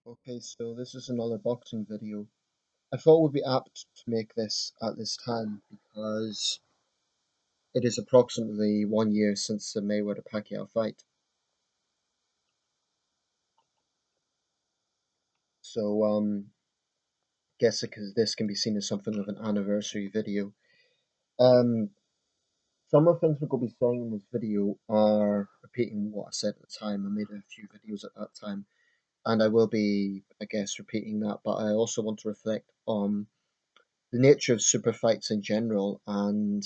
Okay, so this is another boxing video. I thought it would be apt to make this at this time because it is approximately 1 year since the Mayweather-Pacquiao fight. So, guess this can be seen as something of an anniversary video. Um, some of the things we're going to be saying in this video are repeating what I said at the time. I made a few videos at that time, and I will be, I guess, repeating that. But I also want to reflect on the nature of super fights in general and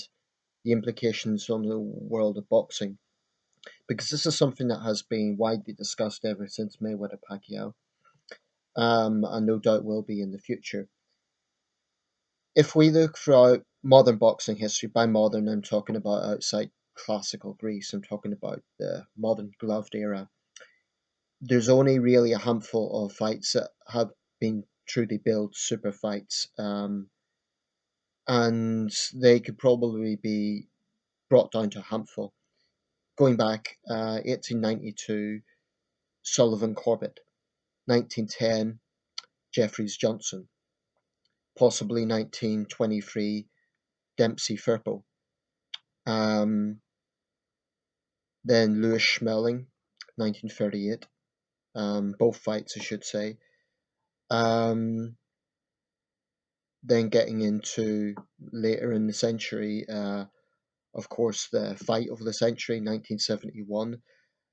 the implications on the world of boxing, because this is something that has been widely discussed ever since Mayweather Pacquiao, and no doubt will be in the future. If we look throughout modern boxing history, by modern I'm talking about outside classical Greece, I'm talking about the modern gloved era, there's only really a handful of fights that have been truly billed super fights, and they could probably be brought down to a handful. Going back 1892, Sullivan Corbett; 1910, Jeffries Johnson; possibly 1923, Dempsey Firpo; um, then Louis Schmeling, 1938, both fights, I should say. Um, then getting into later in the century, of course, the fight of the century, 1971,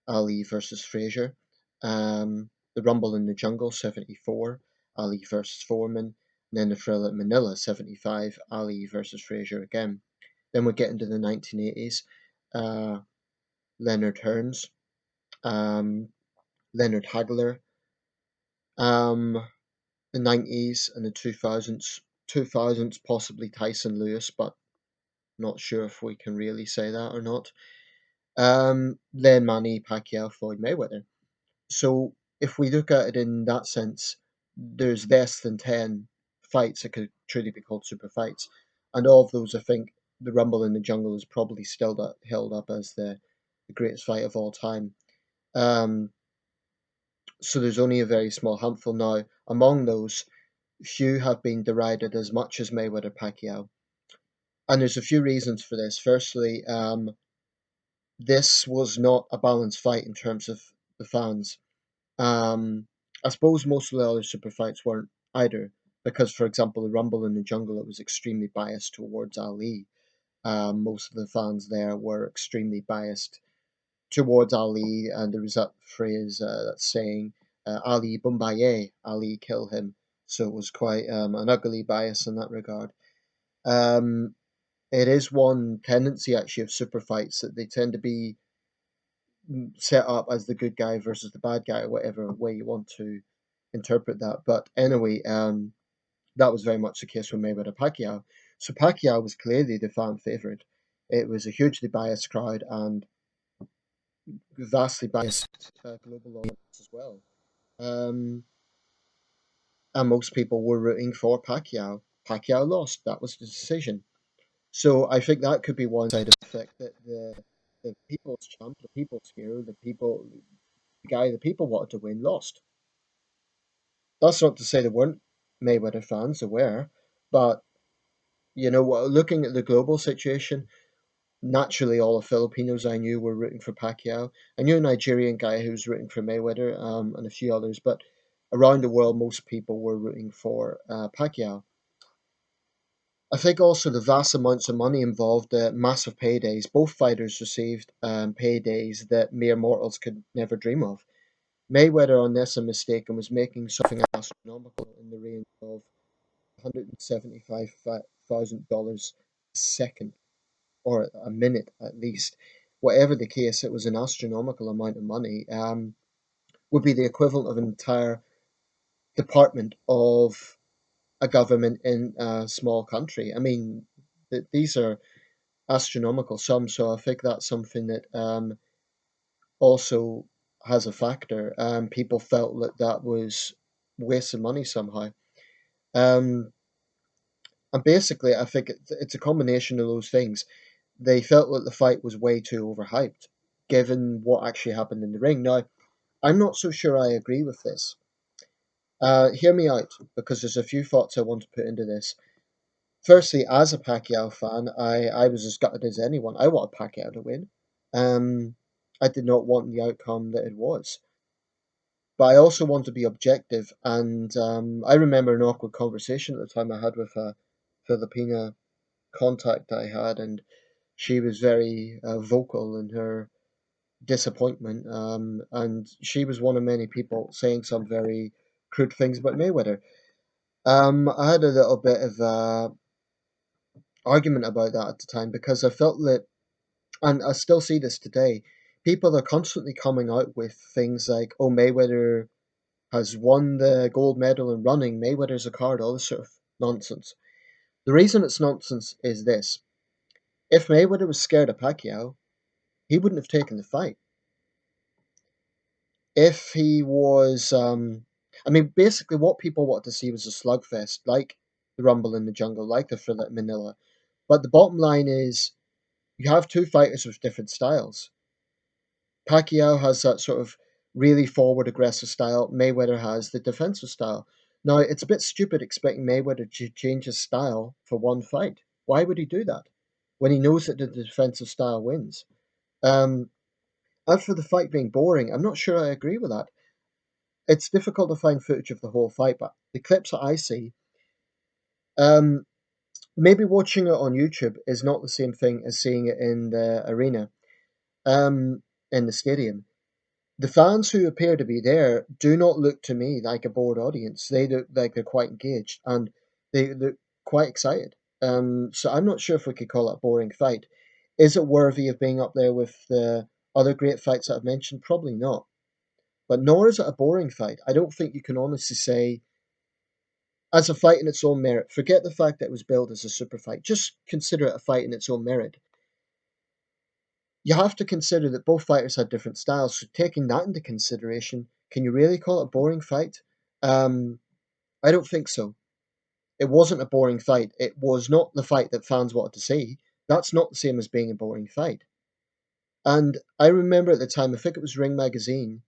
Ali versus Frazier; the Rumble in the Jungle, 74, Ali versus Foreman; and then the Thrill at Manila, 75, Ali versus Frazier again. Then we get into the 1980s, uh, Leonard Hearns, um, Leonard Hagler, um, the 90s and the 2000s possibly Tyson Lewis, but not sure if we can really say that or not. Then Manny Pacquiao, Floyd Mayweather. So if we look at it in that sense, there's less than 10 fights that could truly be called super fights. And of those, I think the Rumble in the Jungle is probably still held up as the greatest fight of all time. Um, so there's only a very small handful now. Among those, few have been derided as much as Mayweather Pacquiao. And there's a few reasons for this. Firstly, this was not a balanced fight in terms of the fans. Um, I suppose most of the other super fights weren't either, because, for example, the Rumble in the Jungle, it was extremely biased towards Ali. Most of the fans there were extremely biased towards Ali, and there was that phrase that's saying, Ali Bumbaye, Ali kill him. So it was quite an ugly bias in that regard. Um, it is one tendency actually of super fights that they tend to be set up as the good guy versus the bad guy, or whatever way you want to interpret that. But anyway, that was very much the case with Mayweather Pacquiao. So Pacquiao was clearly the fan favorite. It was a hugely biased crowd and vastly biased global audience as well. Um, and most people were rooting for Pacquiao. Pacquiao lost. That was the decision. So I think that could be one side effect, that the people's champ, the people's hero, the guy the people wanted to win lost. That's not to say there weren't Mayweather fans, there were, but looking at the global situation, naturally all the Filipinos I knew were rooting for Pacquiao. I knew a Nigerian guy who was rooting for Mayweather, and a few others, but around the world, most people were rooting for Pacquiao. I think also the vast amounts of money involved, massive paydays. Both fighters received paydays that mere mortals could never dream of. Mayweather, unless I'm mistaken, was making something astronomical in the range of $175,000 a second, or a minute at least. Whatever the case, it was an astronomical amount of money. Would be the equivalent of an entire department of a government in a small country. I mean, these are astronomical sums, so I think that's something that also has a factor. People felt that that was waste of money somehow. Um, and basically, I think it's a combination of those things. They felt that the fight was way too overhyped, given what actually happened in the ring. Now, I'm not so sure I agree with this. Hear me out, because there's a few thoughts I want to put into this. Firstly, as a Pacquiao fan, I was as gutted as anyone. I wanted Pacquiao to win. Um, I did not want the outcome that it was. But I also want to be objective, and I remember an awkward conversation at the time I had with a Filipina contact I had, and she was very vocal in her disappointment, and she was one of many people saying some very crude things about Mayweather. I had a little bit of argument about that at the time because I felt that, and I still see this today, people are constantly coming out with things like, "Oh, Mayweather has won the gold medal in running. Mayweather's a card," all this sort of nonsense. The reason it's nonsense is this: if Mayweather was scared of Pacquiao, he wouldn't have taken the fight. If he was, I mean, basically, what people wanted to see was a slugfest, like the Rumble in the Jungle, like the Thriller at Manila. But the bottom line is, you have two fighters with different styles. Pacquiao has that sort of really forward aggressive style. Mayweather has the defensive style. Now, it's a bit stupid expecting Mayweather to change his style for one fight. Why would he do that when he knows that the defensive style wins? Um, as for the fight being boring, I'm not sure I agree with that. It's difficult to find footage of the whole fight, but the clips that I see, um, maybe watching it on YouTube is not the same thing as seeing it in the arena, um, in the stadium. The fans who appear to be there do not look to me like a bored audience. They look like they're quite engaged and they look quite excited. So I'm not sure if we could call it a boring fight. Is it worthy of being up there with the other great fights that I've mentioned? Probably not. But nor is it a boring fight. I don't think you can honestly say, as a fight in its own merit, forget the fact that it was billed as a super fight. Just consider it a fight in its own merit. You have to consider that both fighters had different styles. So taking that into consideration, can you really call it a boring fight? Um, I don't think so. It wasn't a boring fight. It was not the fight that fans wanted to see. That's not the same as being a boring fight. And I remember at the time, I think it was Ring Magazine,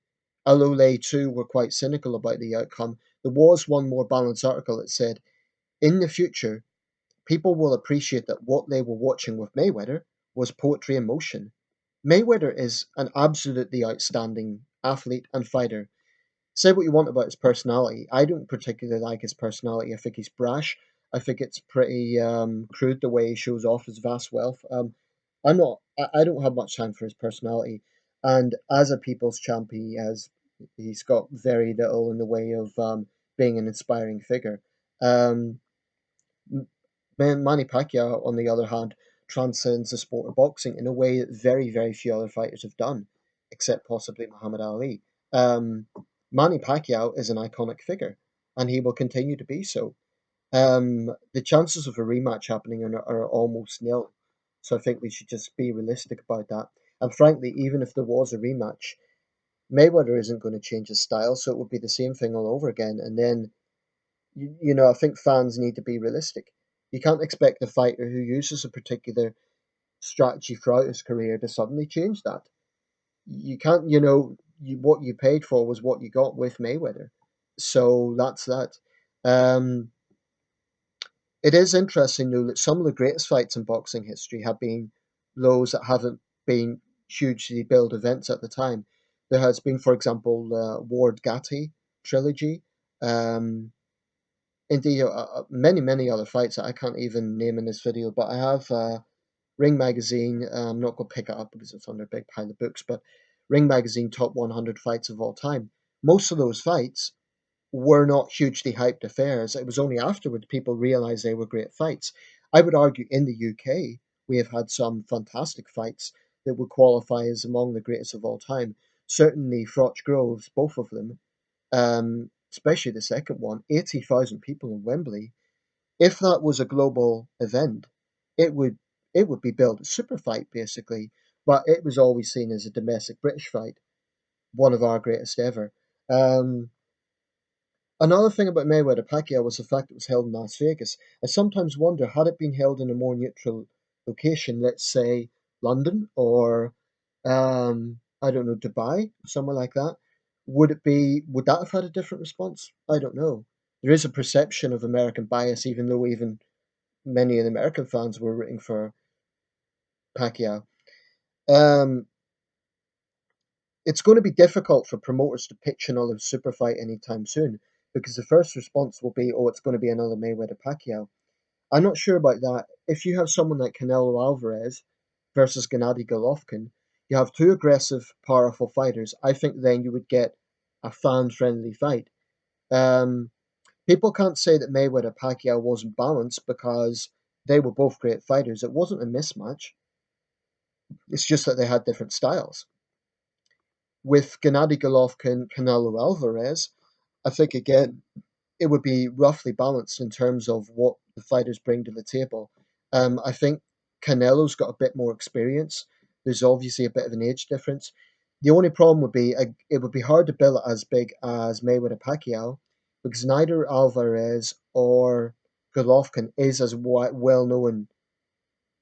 although they too were quite cynical about the outcome, there was one more balanced article that said, in the future, people will appreciate that what they were watching with Mayweather was poetry in motion. Mayweather is an absolutely outstanding athlete and fighter. Say what you want about his personality. I don't particularly like his personality. I think he's brash. I think it's pretty crude the way he shows off his vast wealth. I'm not. I don't have much time for his personality. And as a people's champ, he's got very little in the way of being an inspiring figure. Um, Manny Pacquiao, on the other hand, transcends the sport of boxing in a way that very, very few other fighters have done, except possibly Muhammad Ali. Um, Manny Pacquiao is an iconic figure, and he will continue to be so. The chances of a rematch happening are almost nil, so I think we should just be realistic about that. And frankly, even if there was a rematch, Mayweather isn't going to change his style, so it would be the same thing all over again. And then I think fans need to be realistic. You can't expect a fighter who uses a particular strategy throughout his career to suddenly change that. You can't, what you paid for was what you got with Mayweather. So that's that. Um, it is interesting, though, that some of the greatest fights in boxing history have been those that haven't been hugely billed events at the time. There has been, for example, the Ward Gatti trilogy. Um, Indeed, many, many other fights that I can't even name in this video, but I have Ring Magazine. I'm not going to pick it up because it's under a big pile of books, but Ring Magazine Top 100 Fights of All Time. Most of those fights were not hugely hyped affairs. It was only afterwards people realized they were great fights. I would argue in the UK, we have had some fantastic fights that would qualify as among the greatest of all time. Certainly, Froch Groves, both of them, especially the second one, 80,000 people in Wembley. If that was a global event, it would it would be billed as super fight basically, but it was always seen as a domestic British fight, one of our greatest ever. Um, Another thing about Mayweather Pacquiao was the fact it was held in Las Vegas. I sometimes wonder, had it been held in a more neutral location, let's say London or I don't know, Dubai, somewhere like that, Would that have had a different response? I don't know. There is a perception of American bias, even though even many of the American fans were rooting for Pacquiao. Um, it's going to be difficult for promoters to pitch another super fight anytime soon because the first response will be, oh, it's going to be another Mayweather-Pacquiao. I'm not sure about that. If you have someone like Canelo Alvarez versus Gennady Golovkin, you have two aggressive, powerful fighters. I think then you would get a fan-friendly fight. Um, People can't say that Mayweather Pacquiao wasn't balanced because they were both great fighters. It wasn't a mismatch. It's just that they had different styles. With Gennady Golovkin, Canelo Alvarez, I think again it would be roughly balanced in terms of what the fighters bring to the table. I think Canelo's got a bit more experience. There's obviously a bit of an age difference. The only problem would be it would be hard to bill it as big as Mayweather Pacquiao because neither Alvarez or Golovkin is as well known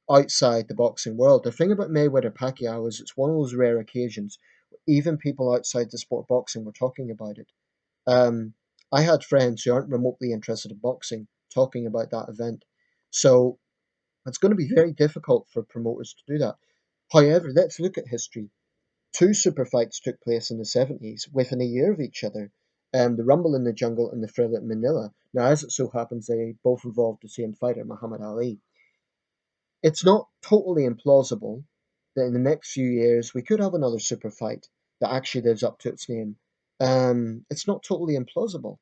outside the boxing world. The thing about Mayweather Pacquiao is it's one of those rare occasions where even people outside the sport of boxing were talking about it. Um, I had friends who aren't remotely interested in boxing talking about that event. So it's going to be very difficult for promoters to do that. However, let's look at history. Two super fights took place in the 70s within a year of each other. The Rumble in the Jungle and the Thrill at Manila. Now, as it so happens, they both involved the same fighter, Muhammad Ali. It's not totally implausible that in the next few years we could have another super fight that actually lives up to its name. It's not totally implausible.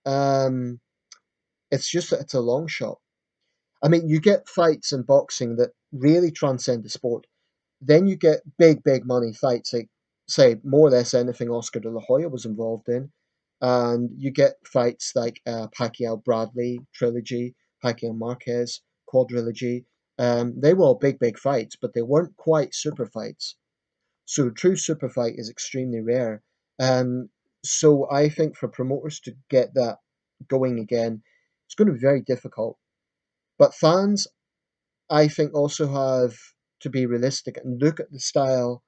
Um, it's just that it's a long shot. I mean, you get fights in boxing that really transcend the sport. Then you get big money fights, like, say, more or less anything Oscar de la Hoya was involved in. And you get fights like Pacquiao Bradley trilogy, Pacquiao Marquez quadrilogy. They were all big fights, but they weren't quite super fights. So a true super fight is extremely rare. Um, so I think for promoters to get that going again, it's going to be very difficult. But fans, I think, also have to be realistic and look at the style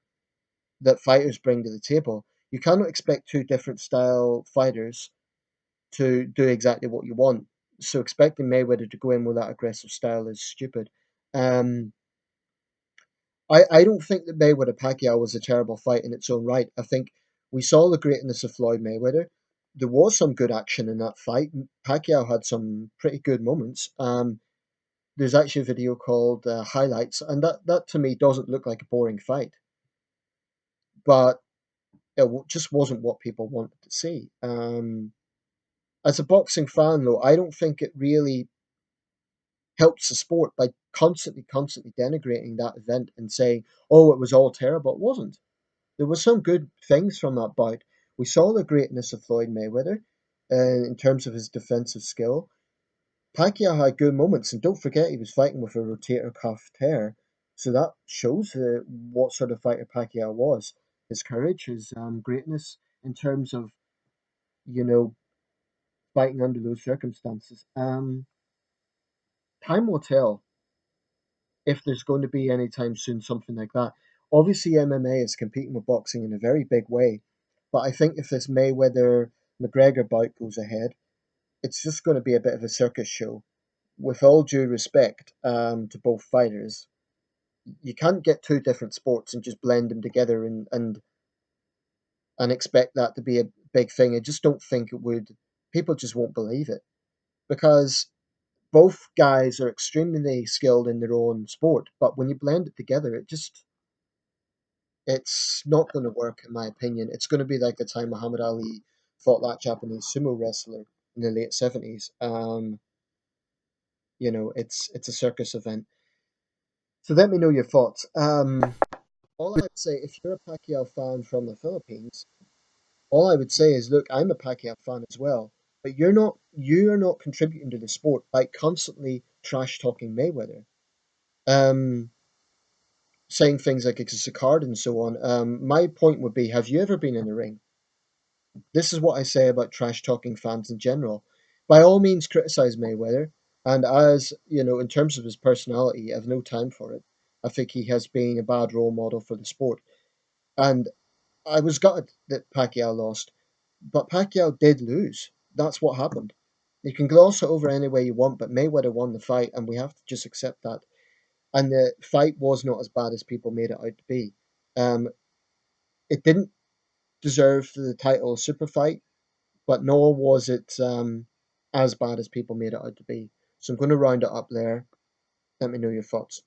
that fighters bring to the table. You cannot expect two different style fighters to do exactly what you want. So expecting Mayweather to go in with that aggressive style is stupid. Um, I don't think that Mayweather Pacquiao was a terrible fight in its own right. I think we saw the greatness of Floyd Mayweather. There was some good action in that fight. Pacquiao had some pretty good moments. There's actually a video called Highlights, and that to me doesn't look like a boring fight, but just wasn't what people wanted to see. As a boxing fan, though, I don't think it really helps the sport by constantly denigrating that event and saying, "Oh, it was all terrible." It wasn't. There were some good things from that bout. We saw the greatness of Floyd Mayweather in terms of his defensive skill. Pacquiao had good moments, and don't forget he was fighting with a rotator cuff tear, so that shows what sort of fighter Pacquiao was. His courage, his greatness in terms of you know fighting under those circumstances. Time will tell if there's going to be anytime soon something like that. Obviously, MMA is competing with boxing in a very big way, but I think if this Mayweather McGregor bout goes ahead, it's just going to be a bit of a circus show. With all due respect to both fighters, you can't get two different sports and just blend them together and expect that to be a big thing. I just don't think it would. People just won't believe it because both guys are extremely skilled in their own sport, but when you blend it together, it's not going to work, in my opinion. It's going to be like the time Muhammad Ali fought that Japanese sumo wrestler in the late 70s. It's a circus event. So let me know your thoughts. All I would say, if you're a Pacquiao fan from the Philippines, all I would say is, look, I'm a Pacquiao fan as well, but you're not contributing to the sport by constantly trash talking Mayweather. Um, Saying things like it's a card and so on. My point would be, have you ever been in the ring? This is what I say about trash talking fans in general. By all means, criticize Mayweather, and as you know, in terms of his personality, I have no time for it. I think he has been a bad role model for the sport, and I was gutted that Pacquiao lost, but Pacquiao did lose. That's what happened. You can gloss it over any way you want, but Mayweather won the fight, and we have to just accept that. And the fight was not as bad as people made it out to be. It didn't deserve the title super fight, but nor was it as bad as people made it out to be. So I'm going to round it up there. Let me know your thoughts.